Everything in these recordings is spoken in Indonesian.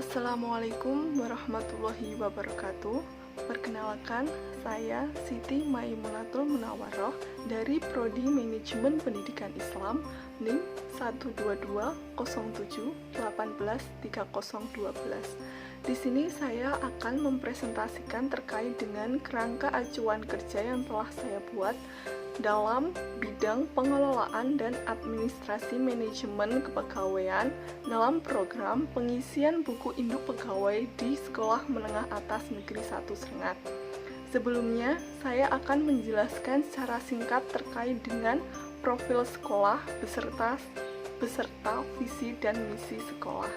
Assalamualaikum warahmatullahi wabarakatuh. Perkenalkan, saya Siti Maimunatul Munawwaroh dari Prodi Manajemen Pendidikan Islam NIM 1220718130012. Di sini saya akan mempresentasikan terkait dengan kerangka acuan kerja yang telah saya buat dalam bidang pengelolaan dan administrasi manajemen kepegawaian dalam program pengisian buku induk pegawai di Sekolah Menengah Atas Negeri 1 Srengat. Sebelumnya, saya akan menjelaskan secara singkat terkait dengan profil sekolah beserta visi dan misi sekolah.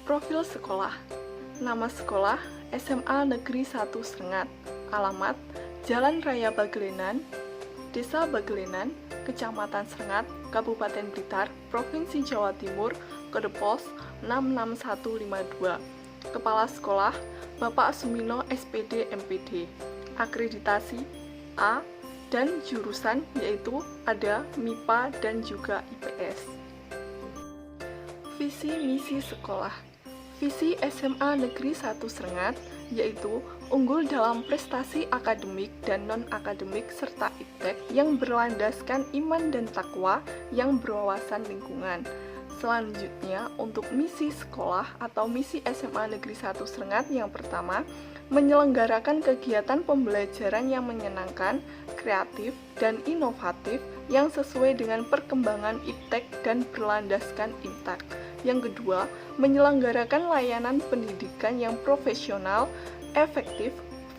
Profil sekolah. Nama sekolah SMA Negeri 1 Srengat. Alamat Jalan Raya Bagelenan, Desa Bagelenan, Kecamatan Srengat, Kabupaten Blitar, Provinsi Jawa Timur, kode pos 66152. Kepala Sekolah Bapak Sumino SPD MPD. Akreditasi A dan jurusan yaitu ada MIPA dan juga IPS. Visi misi sekolah. Visi SMA Negeri 1 Srengat yaitu unggul dalam prestasi akademik dan non-akademik serta iptek yang berlandaskan iman dan takwa yang berwawasan lingkungan. Selanjutnya, untuk misi sekolah atau misi SMA Negeri 1 Srengat yang pertama, menyelenggarakan kegiatan pembelajaran yang menyenangkan, kreatif, dan inovatif yang sesuai dengan perkembangan iptek dan berlandaskan imtak. Yang kedua, menyelenggarakan layanan pendidikan yang profesional, efektif,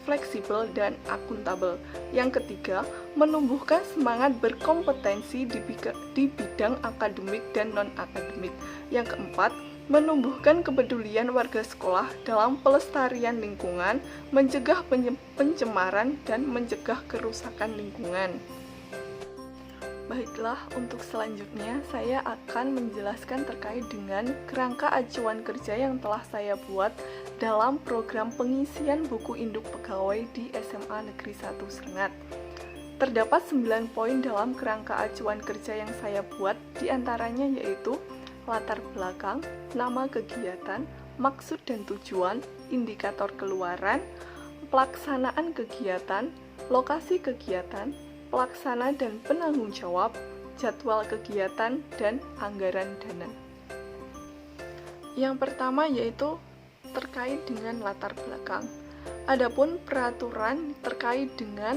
fleksibel, dan akuntabel. Yang ketiga, menumbuhkan semangat berkompetensi di bidang akademik dan non-akademik. Yang keempat, menumbuhkan kepedulian warga sekolah dalam pelestarian lingkungan, mencegah pencemaran, dan mencegah kerusakan lingkungan. Baiklah, untuk selanjutnya saya akan menjelaskan terkait dengan kerangka acuan kerja yang telah saya buat dalam program pengisian buku induk pegawai di SMA Negeri 1 Srengat. Terdapat 9 poin dalam kerangka acuan kerja yang saya buat, diantaranya yaitu latar belakang, nama kegiatan, maksud dan tujuan, indikator keluaran, pelaksanaan kegiatan, lokasi kegiatan, pelaksana dan penanggung jawab, jadwal kegiatan, dan anggaran dana. Yang pertama yaitu terkait dengan latar belakang. Adapun peraturan terkait dengan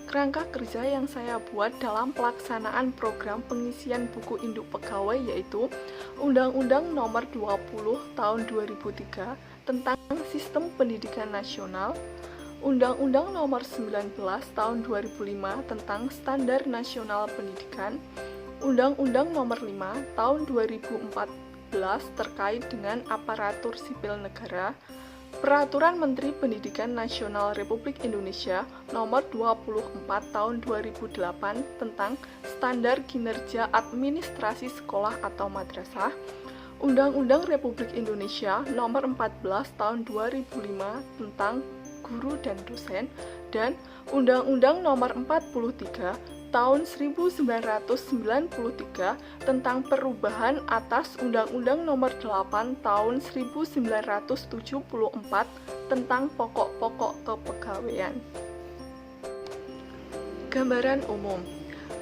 kerangka kerja yang saya buat dalam pelaksanaan program pengisian buku induk pegawai yaitu Undang-Undang Nomor 20 Tahun 2003 tentang Sistem Pendidikan Nasional, Undang-Undang Nomor 19 Tahun 2005 tentang Standar Nasional Pendidikan, Undang-Undang Nomor 5 Tahun 2014 terkait dengan aparatur sipil negara, Peraturan Menteri Pendidikan Nasional Republik Indonesia Nomor 24 Tahun 2008 tentang Standar Kinerja Administrasi Sekolah atau Madrasah, Undang-Undang Republik Indonesia Nomor 14 Tahun 2005 tentang Guru dan Dosen, dan Undang-Undang Nomor 43 Tahun 1993 tentang perubahan atas Undang-Undang Nomor 8 Tahun 1974 tentang pokok-pokok kepegawaian. Gambaran umum.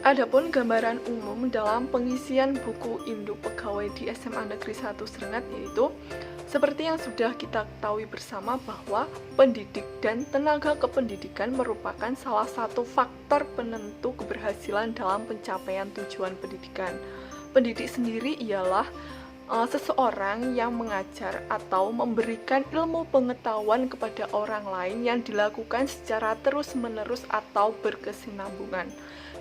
Adapun gambaran umum dalam pengisian buku induk pegawai di SMA Negeri 1 Srengat yaitu seperti yang sudah kita ketahui bersama bahwa pendidik dan tenaga kependidikan merupakan salah satu faktor penentu keberhasilan dalam pencapaian tujuan pendidikan. Pendidik sendiri ialah seseorang yang mengajar atau memberikan ilmu pengetahuan kepada orang lain yang dilakukan secara terus-menerus atau berkesinambungan.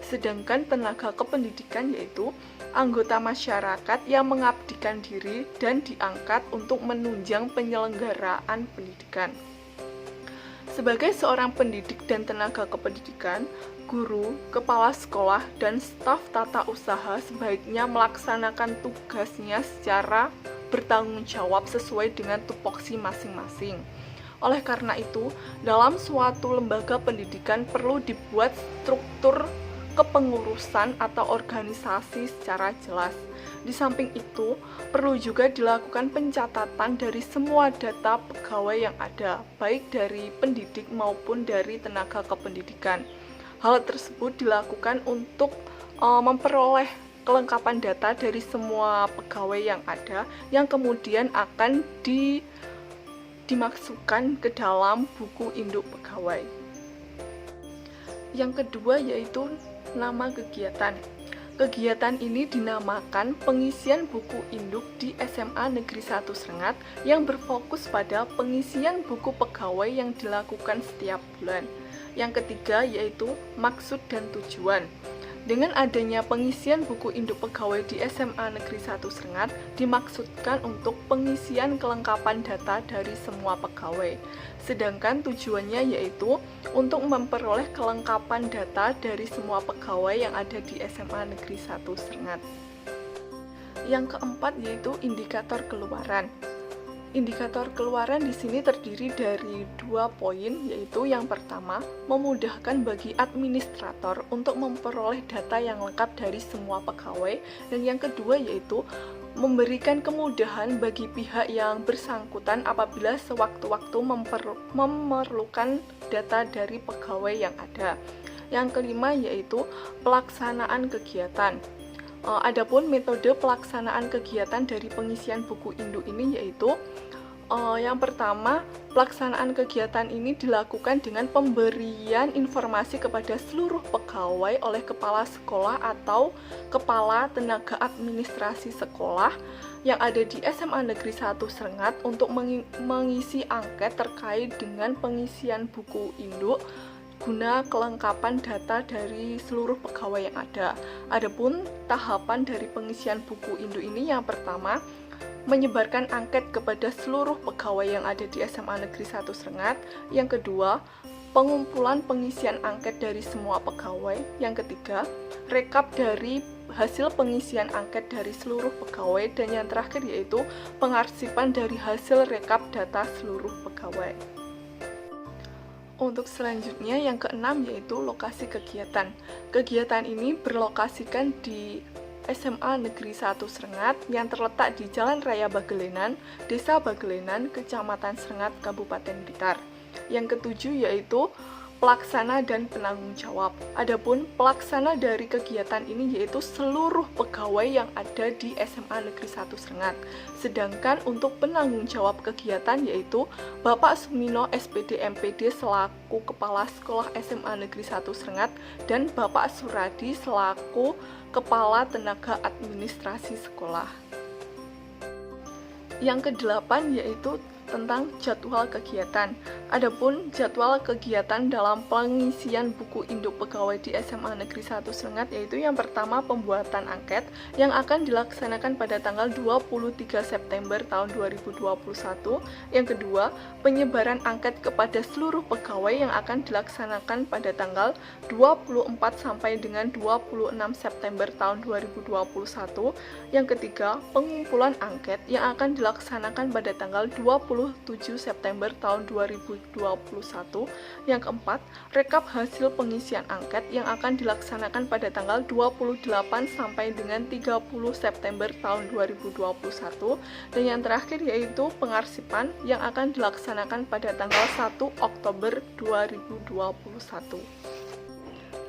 Sedangkan tenaga kependidikan yaitu anggota masyarakat yang mengabdikan diri dan diangkat untuk menunjang penyelenggaraan pendidikan. Sebagai seorang pendidik dan tenaga kependidikan, guru, kepala sekolah, dan staf tata usaha sebaiknya melaksanakan tugasnya secara bertanggung jawab sesuai dengan tupoksi masing-masing. Oleh karena itu, dalam suatu lembaga pendidikan perlu dibuat struktur kepengurusan atau organisasi secara jelas. Di samping itu, perlu juga dilakukan pencatatan dari semua data pegawai yang ada, baik dari pendidik maupun dari tenaga kependidikan. Hal tersebut dilakukan untuk memperoleh kelengkapan data dari semua pegawai yang ada, yang kemudian akan dimasukkan ke dalam buku induk pegawai. Yang kedua yaitu nama kegiatan. Kegiatan ini dinamakan pengisian buku induk di SMA Negeri 1 Srengat yang berfokus pada pengisian buku pegawai yang dilakukan setiap bulan. Yang ketiga yaitu maksud dan tujuan. Dengan adanya pengisian buku induk pegawai di SMA Negeri 1 Srengat dimaksudkan untuk pengisian kelengkapan data dari semua pegawai. Sedangkan tujuannya yaitu untuk memperoleh kelengkapan data dari semua pegawai yang ada di SMA Negeri 1 Srengat. Yang keempat yaitu indikator keluaran. Indikator keluaran di sini terdiri dari 2 poin, yaitu yang pertama, memudahkan bagi administrator untuk memperoleh data yang lengkap dari semua pegawai, dan yang kedua yaitu memberikan kemudahan bagi pihak yang bersangkutan apabila sewaktu-waktu memerlukan data dari pegawai yang ada. Yang kelima yaitu pelaksanaan kegiatan. Adapun metode pelaksanaan kegiatan dari pengisian buku induk ini yaitu yang pertama, pelaksanaan kegiatan ini dilakukan dengan pemberian informasi kepada seluruh pegawai oleh kepala sekolah atau kepala tenaga administrasi sekolah yang ada di SMA Negeri 1 Srengat untuk mengisi angket terkait dengan pengisian buku induk guna kelengkapan data dari seluruh pegawai yang ada. Adapun tahapan dari pengisian buku induk ini yang pertama, menyebarkan angket kepada seluruh pegawai yang ada di SMA Negeri 1 Srengat. Yang kedua, pengumpulan pengisian angket dari semua pegawai. Yang ketiga, rekap dari hasil pengisian angket dari seluruh pegawai. Dan yang terakhir yaitu pengarsipan dari hasil rekap data seluruh pegawai. Untuk selanjutnya yang keenam yaitu lokasi kegiatan. Kegiatan ini berlokasikan di SMA Negeri 1 Srengat yang terletak di Jalan Raya Bagelenan, Desa Bagelenan, Kecamatan Srengat, Kabupaten Blitar. Yang ketujuh yaitu pelaksana dan penanggung jawab. Adapun pelaksana dari kegiatan ini yaitu seluruh pegawai yang ada di SMA Negeri 1 Srengat. Sedangkan untuk penanggung jawab kegiatan yaitu Bapak Sumino SPD MPD selaku Kepala Sekolah SMA Negeri 1 Srengat dan Bapak Suradi selaku Kepala Tenaga Administrasi Sekolah. Yang kedelapan yaitu tentang jadwal kegiatan. Adapun jadwal kegiatan dalam pengisian buku induk pegawai di SMA Negeri 1 Srengat yaitu yang pertama pembuatan angket yang akan dilaksanakan pada tanggal 23 September tahun 2021. Yang kedua, penyebaran angket kepada seluruh pegawai yang akan dilaksanakan pada tanggal 24 sampai dengan 26 September tahun 2021. Yang ketiga, pengumpulan angket yang akan dilaksanakan pada tanggal 27 September tahun 2021. Yang keempat, rekap hasil pengisian angket yang akan dilaksanakan pada tanggal 28 sampai dengan 30 September tahun 2021. Dan yang terakhir yaitu pengarsipan yang akan dilaksanakan pada tanggal 1 Oktober 2021.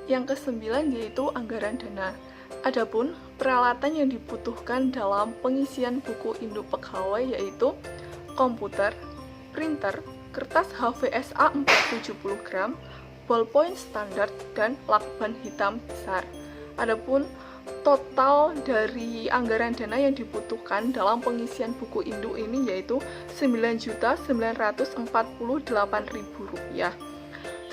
Yang kesembilan yaitu anggaran dana. Adapun peralatan yang dibutuhkan dalam pengisian buku induk pegawai yaitu komputer, printer, kertas HVSA 470 gram, ballpoint standar, dan lakban hitam besar. Adapun total dari anggaran dana yang dibutuhkan dalam pengisian buku induk ini yaitu Rp9.948.000.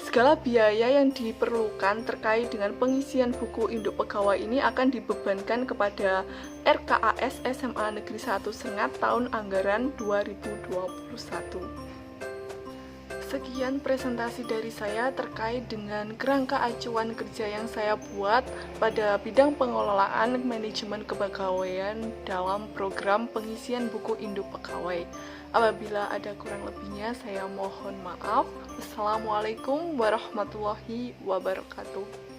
Segala biaya yang diperlukan terkait dengan pengisian buku induk pegawai ini akan dibebankan kepada RKAS SMA Negeri 1 Srengat tahun anggaran 2021. Sekian presentasi dari saya terkait dengan kerangka acuan kerja yang saya buat pada bidang pengelolaan manajemen kepegawaian dalam program pengisian buku induk pegawai. Apabila ada kurang lebihnya, saya mohon maaf. Wassalamualaikum warahmatullahi wabarakatuh.